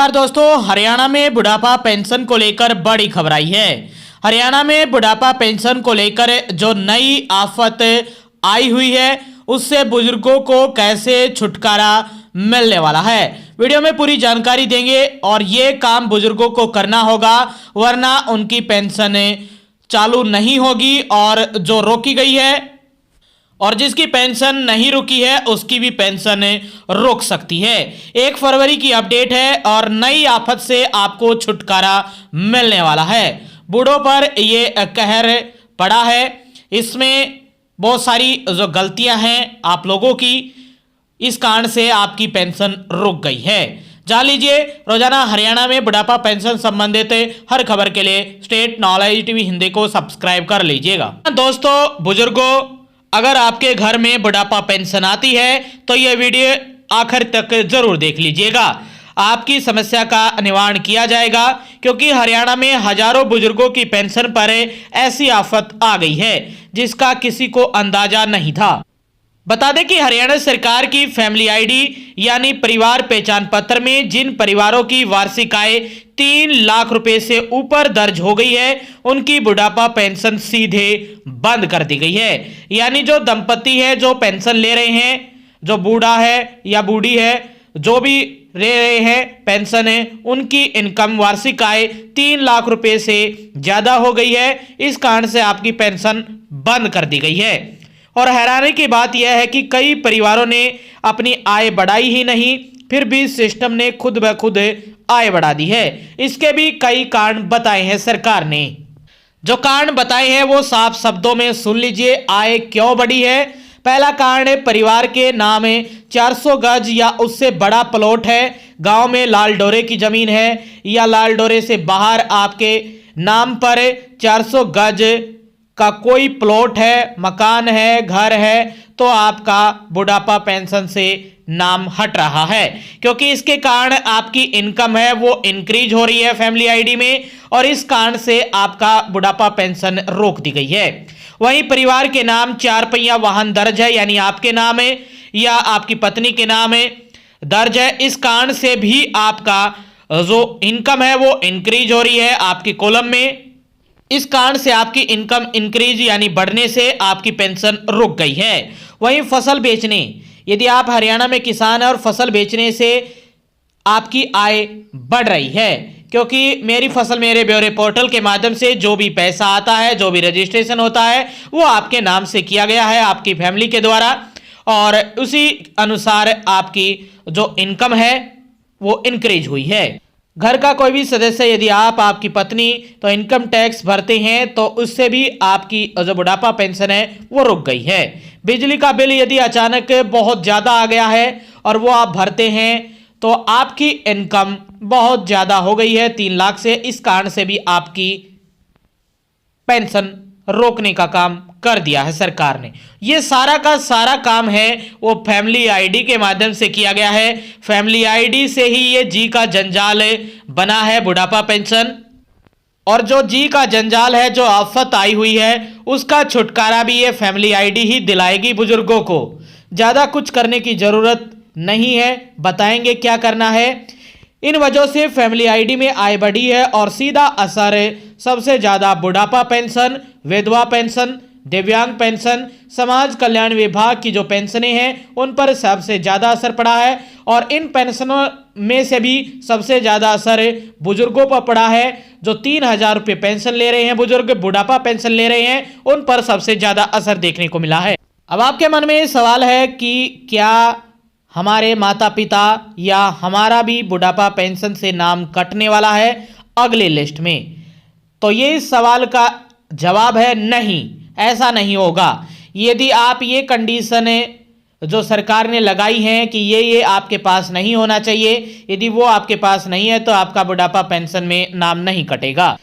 नमस्कार दोस्तों, हरियाणा में बुढ़ापा पेंशन को लेकर बड़ी खबर आई है। हरियाणा में बुढ़ापा पेंशन को लेकर जो नई आफत आई हुई है उससे बुजुर्गों को कैसे छुटकारा मिलने वाला है, वीडियो में पूरी जानकारी देंगे। और ये काम बुजुर्गों को करना होगा वरना उनकी पेंशन चालू नहीं होगी और जो रोकी गई है और जिसकी पेंशन नहीं रुकी है उसकी भी पेंशन रोक सकती है। 1 फरवरी की अपडेट है और नई आफत से आपको छुटकारा मिलने वाला है। बूढ़ों पर ये कहर पड़ा है, इसमें बहुत सारी जो गलतियां हैं आप लोगों की, इस कारण से आपकी पेंशन रुक गई है। जान लीजिए, रोजाना हरियाणा में बुढ़ापा पेंशन संबंधित हर खबर के लिए स्टेट नॉलेज टीवी हिंदी को सब्सक्राइब कर लीजिएगा। दोस्तों बुजुर्गों, अगर आपके घर में बुढ़ापा पेंशन आती है तो यह वीडियो आखिर तक जरूर देख लीजिएगा, आपकी समस्या का निवारण किया जाएगा। क्योंकि हरियाणा में हजारों बुजुर्गों की पेंशन पर ऐसी आफत आ गई है जिसका किसी को अंदाजा नहीं था। बता दें कि हरियाणा सरकार की फैमिली आईडी यानी परिवार पहचान पत्र में जिन परिवारों की वार्षिक आय 3 लाख रुपए से ऊपर दर्ज हो गई है उनकी बुढ़ापा पेंशन सीधे बंद कर दी गई है। यानी जो दंपति है जो पेंशन ले रहे हैं, जो बूढ़ा है या बूढ़ी है, जो भी ले रहे हैं पेंशन है, उनकी इनकम वार्षिक आय 3 लाख रुपए से ज्यादा हो गई है। इस कारण से आपकी पेंशन बंद कर दी गई है। और हैरानी की बात यह है कि कई परिवारों ने अपनी आय बढ़ाई ही नहीं, फिर भी सिस्टम ने खुद ब खुद आय बढ़ा दी है। इसके भी कई कारण बताए हैं सरकार ने। जो कारण बताए हैं वो साफ शब्दों में सुन लीजिए, आय क्यों बढ़ी है। पहला कारण है, परिवार के नाम 400 गज या उससे बड़ा प्लॉट है, गांव में लाल डोरे की जमीन है या लाल डोरे से बाहर आपके नाम पर 400 गज का कोई प्लॉट है, मकान है, घर है, तो आपका बुढ़ापा पेंशन से नाम हट रहा है। क्योंकि इसके कारण आपकी इनकम है वो इंक्रीज हो रही है फैमिली आईडी में और इस कारण से आपका बुढ़ापा पेंशन रोक दी गई है। वहीं परिवार के नाम 4 पहिया वाहन दर्ज है, यानी आपके नाम है या आपकी पत्नी के नाम है दर्ज है, इस कारण से भी आपका जो इनकम है वो इंक्रीज हो रही है आपकी कॉलम में। इस कारण से आपकी इनकम इंक्रीज यानी बढ़ने से आपकी पेंशन रुक गई है। वहीं फसल बेचने, यदि आप हरियाणा में किसान हैं और फसल बेचने से आपकी आय बढ़ रही है, क्योंकि मेरी फसल मेरे ब्यौरे पोर्टल के माध्यम से जो भी पैसा आता है, जो भी रजिस्ट्रेशन होता है वो आपके नाम से किया गया है आपकी फैमिली के द्वारा, और उसी अनुसार आपकी जो इनकम है वो इंक्रीज हुई है। घर का कोई भी सदस्य, यदि आप, आपकी पत्नी तो इनकम टैक्स भरते हैं तो उससे भी आपकी जो बुढ़ापा पेंशन है वो रुक गई है। बिजली का बिल यदि अचानक बहुत ज़्यादा आ गया है और वो आप भरते हैं तो आपकी इनकम बहुत ज़्यादा हो गई है 3 लाख से, इस कारण से भी आपकी पेंशन रोकने का काम कर दिया है सरकार ने। ये सारा का सारा काम है वो फैमिली आईडी के माध्यम से किया गया है। फैमिली आईडी से ही ये जी का जंजाल बना है बुढ़ापा पेंशन, और जो जी का जंजाल है, जो आफत आई हुई है, उसका छुटकारा भी ये फैमिली आईडी ही दिलाएगी बुजुर्गों को। ज़्यादा कुछ करने की ज़रूरत नहीं है, बताएंगे क्या करना है। इन वजहों से फैमिली आईडी में आय बढ़ी है और सीधा असर सबसे ज़्यादा बुढ़ापा पेंशन, विधवा पेंशन, दिव्यांग पेंशन, समाज कल्याण विभाग की जो पेंशनें हैं उन पर सबसे ज़्यादा असर पड़ा है। और इन पेंशनों में से भी सबसे ज़्यादा असर बुजुर्गों पर पड़ा है। जो 3,000 रुपये पेंशन ले रहे हैं बुजुर्ग, बुढ़ापा पेंशन ले रहे हैं, उन पर सबसे ज़्यादा असर देखने को मिला है। अब आपके मन में सवाल है कि क्या हमारे माता पिता या हमारा भी बुढ़ापा पेंशन से नाम कटने वाला है अगले लिस्ट में? तो ये इस सवाल का जवाब है नहीं, ऐसा नहीं होगा। यदि आप ये कंडीशन जो सरकार ने लगाई हैं कि ये आपके पास नहीं होना चाहिए, यदि वो आपके पास नहीं है तो आपका बुढ़ापा पेंशन में नाम नहीं कटेगा।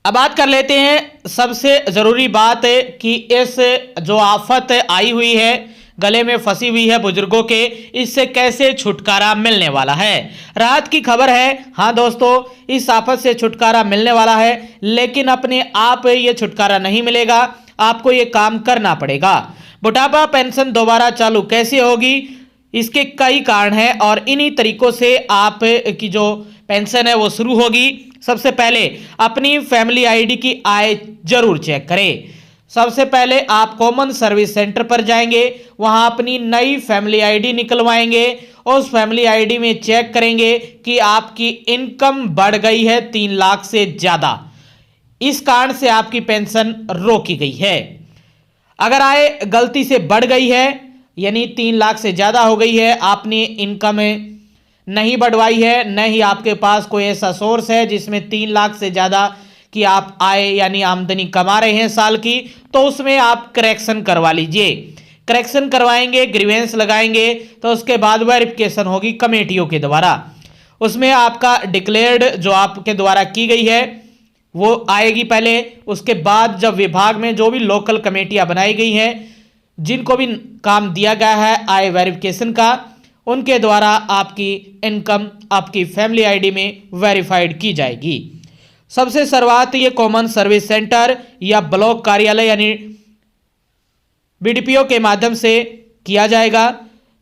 अब बात कर लेते हैं सबसे ज़रूरी बात कि इस जो आफत आई हुई है, गले में फंसी हुई है बुजुर्गों के, इससे कैसे छुटकारा मिलने वाला है। राहत की खबर है, हाँ दोस्तों, इस आफत से छुटकारा मिलने वाला है, लेकिन अपने आप ये छुटकारा नहीं मिलेगा, आपको ये काम करना पड़ेगा। बुढ़ापा पेंशन दोबारा चालू कैसे होगी, इसके कई कारण हैं और इन्हीं तरीकों से आप की जो पेंशन है वो शुरू होगी। सबसे पहले अपनी फैमिली आईडी की आय जरूर चेक करें। सबसे पहले आप कॉमन सर्विस सेंटर पर जाएंगे, वहां अपनी नई फैमिली आईडी निकलवाएंगे और उस फैमिली आईडी में चेक करेंगे कि आपकी इनकम बढ़ गई है 3 लाख से ज्यादा, इस कारण से आपकी पेंशन रोकी गई है। अगर आय गलती से बढ़ गई है यानी 3 लाख से ज्यादा हो गई है, आपने इनकम नहीं बढ़वाई है, न ही आपके पास कोई ऐसा सोर्स है जिसमें 3 लाख से ज्यादा की आप आय यानी आमदनी कमा रहे हैं साल की, तो उसमें आप करेक्शन करवा लीजिए। करेक्शन करवाएंगे, ग्रीवेंस लगाएंगे, तो उसके बाद वेरिफिकेशन होगी कमेटियों के द्वारा। उसमें आपका डिक्लेयर्ड जो आपके द्वारा की गई है वो आएगी पहले। उसके बाद जब विभाग में जो भी लोकल कमेटियां बनाई गई हैं, जिनको भी काम दिया गया है आय वेरिफिकेशन का, उनके द्वारा आपकी इनकम आपकी फैमिली आईडी में वेरीफाइड की जाएगी। सबसे शुरुआत ये कॉमन सर्विस सेंटर या ब्लॉक कार्यालय यानी बीडीपीओ के माध्यम से किया जाएगा।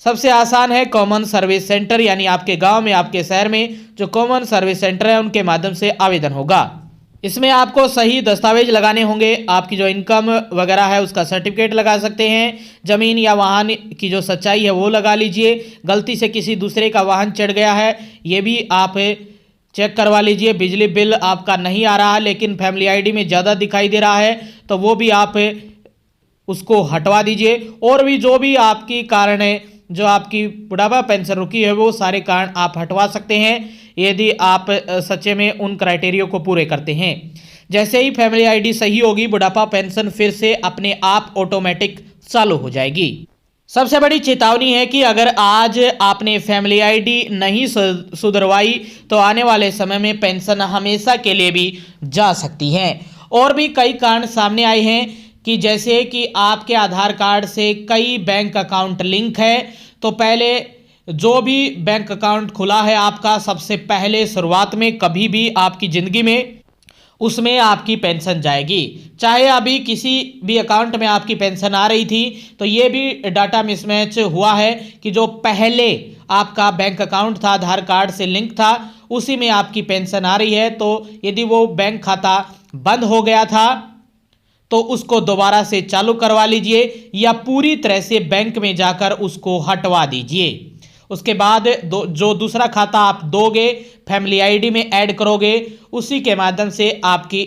सबसे आसान है कॉमन सर्विस सेंटर, यानी आपके गांव में, आपके शहर में जो कॉमन सर्विस सेंटर है उनके माध्यम से आवेदन होगा। इसमें आपको सही दस्तावेज लगाने होंगे, आपकी जो इनकम वगैरह है उसका सर्टिफिकेट लगा सकते हैं, जमीन या वाहन की जो सच्चाई है वो लगा लीजिए। गलती से किसी दूसरे का वाहन चढ़ गया है ये भी आप चेक करवा लीजिए। बिजली बिल आपका नहीं आ रहा लेकिन फैमिली आईडी में ज़्यादा दिखाई दे रहा है तो वो भी आप उसको हटवा दीजिए। और भी जो भी आपकी कारण है, जो आपकी बुढ़ापा पेंशन रुकी है, वो सारे कारण आप हटवा सकते हैं यदि आप सच्चे में उन क्राइटेरिया को पूरे करते हैं। जैसे ही फैमिली आईडी सही होगी, बुढ़ापा पेंशन फिर से अपने आप ऑटोमेटिक चालू हो जाएगी। सबसे बड़ी चेतावनी है कि अगर आज आपने फैमिली आईडी नहीं सुधरवाई तो आने वाले समय में पेंशन हमेशा के लिए भी जा सकती है। और भी कई कारण सामने आए हैं कि जैसे कि आपके आधार कार्ड से कई बैंक अकाउंट लिंक है, तो पहले जो भी बैंक अकाउंट खुला है आपका, सबसे पहले शुरुआत में कभी भी आपकी ज़िंदगी में उसमें आपकी पेंशन जाएगी। चाहे अभी किसी भी अकाउंट में आपकी पेंशन आ रही थी तो ये भी डाटा मिसमैच हुआ है कि जो पहले आपका बैंक अकाउंट था, आधार कार्ड से लिंक था, उसी में आपकी पेंशन आ रही है। तो यदि वो बैंक खाता बंद हो गया था तो उसको दोबारा से चालू करवा लीजिए या पूरी तरह से बैंक में जाकर उसको हटवा दीजिए। उसके बाद जो दूसरा खाता आप दोगे, फैमिली आईडी में ऐड करोगे, उसी के माध्यम से आपकी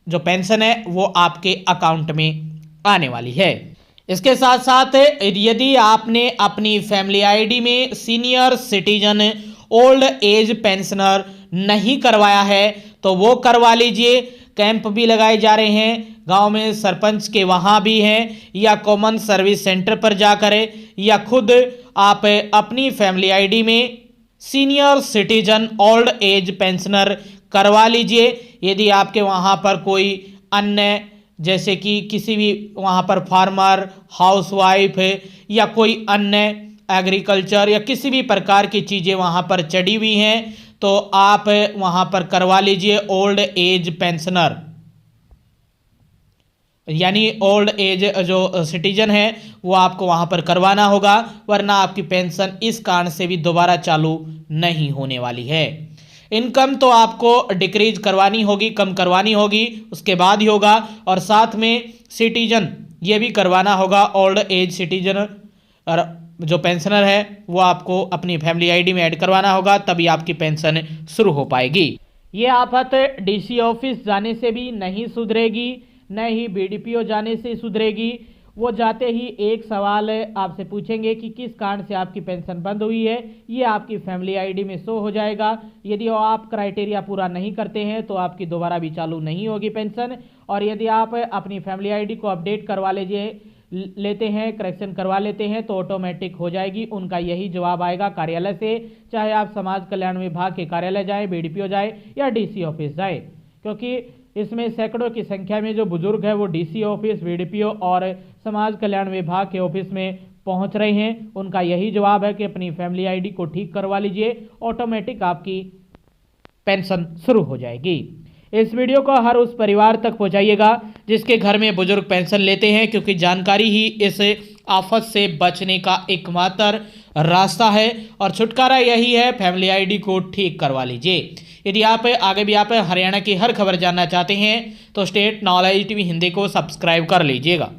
जो पेंशन है वो आपके अकाउंट में आने वाली है। इसके साथ साथ यदि आपने अपनी फैमिली आईडी में senior citizen old age pensioner नहीं करवाया है तो वो करवा लीजिए। कैंप भी लगाए जा रहे हैं गांव में, सरपंच के वहां भी हैं, या कॉमन सर्विस सेंटर पर जाकर या खुद आप अपनी फैमिली आईडी में senior citizen old age pensioner करवा लीजिए। यदि आपके वहां पर कोई अन्य जैसे कि किसी भी वहां पर फार्मर, हाउसवाइफ या कोई अन्य एग्रीकल्चर या किसी भी प्रकार की चीज़ें वहां पर चढ़ी हुई हैं तो आप वहां पर करवा लीजिए ओल्ड एज पेंशनर, यानी ओल्ड एज जो सिटीजन है वो आपको वहां पर करवाना होगा, वरना आपकी पेंशन इस कारण से भी दोबारा चालू नहीं होने वाली है। इनकम तो आपको डिक्रीज करवानी होगी, कम करवानी होगी, उसके बाद ही होगा। और साथ में सिटीजन ये भी करवाना होगा, ओल्ड एज सिटीजन जो पेंशनर है वो आपको अपनी फैमिली आईडी में ऐड करवाना होगा, तभी आपकी पेंशन शुरू हो पाएगी। ये आफत डीसी ऑफिस जाने से भी नहीं सुधरेगी, न ही बीडीपीओ जाने से सुधरेगी। वो जाते ही एक सवाल आपसे पूछेंगे कि किस कारण से आपकी पेंशन बंद हुई है, ये आपकी फैमिली आईडी में शो हो जाएगा। यदि आप क्राइटेरिया पूरा नहीं करते हैं तो आपकी दोबारा भी चालू नहीं होगी पेंशन। और यदि आप अपनी फैमिली आईडी को अपडेट करवा लेते हैं, करेक्शन करवा लेते हैं तो ऑटोमेटिक हो जाएगी। उनका यही जवाब आएगा कार्यालय से, चाहे आप समाज कल्याण विभाग के कार्यालय जाएँ, बीडीपीओ जाए या डीसी ऑफिस जाए, क्योंकि इसमें सैकड़ों की संख्या में जो बुजुर्ग है वो डीसी ऑफिस, बीडीपीओ और समाज कल्याण विभाग के ऑफिस में पहुंच रहे हैं। उनका यही जवाब है कि अपनी फैमिली आईडी को ठीक करवा लीजिए, ऑटोमेटिक आपकी पेंशन शुरू हो जाएगी। इस वीडियो को हर उस परिवार तक पहुंचाइएगा जिसके घर में बुजुर्ग पेंशन लेते हैं, क्योंकि जानकारी ही इस आफत से बचने का एकमात्र रास्ता है और छुटकारा यही है, फैमिली आईडी को ठीक करवा लीजिए। यदि आप आगे भी आप हरियाणा की हर खबर जानना चाहते हैं तो स्टेट नॉलेज टीवी हिंदी को सब्सक्राइब कर लीजिएगा।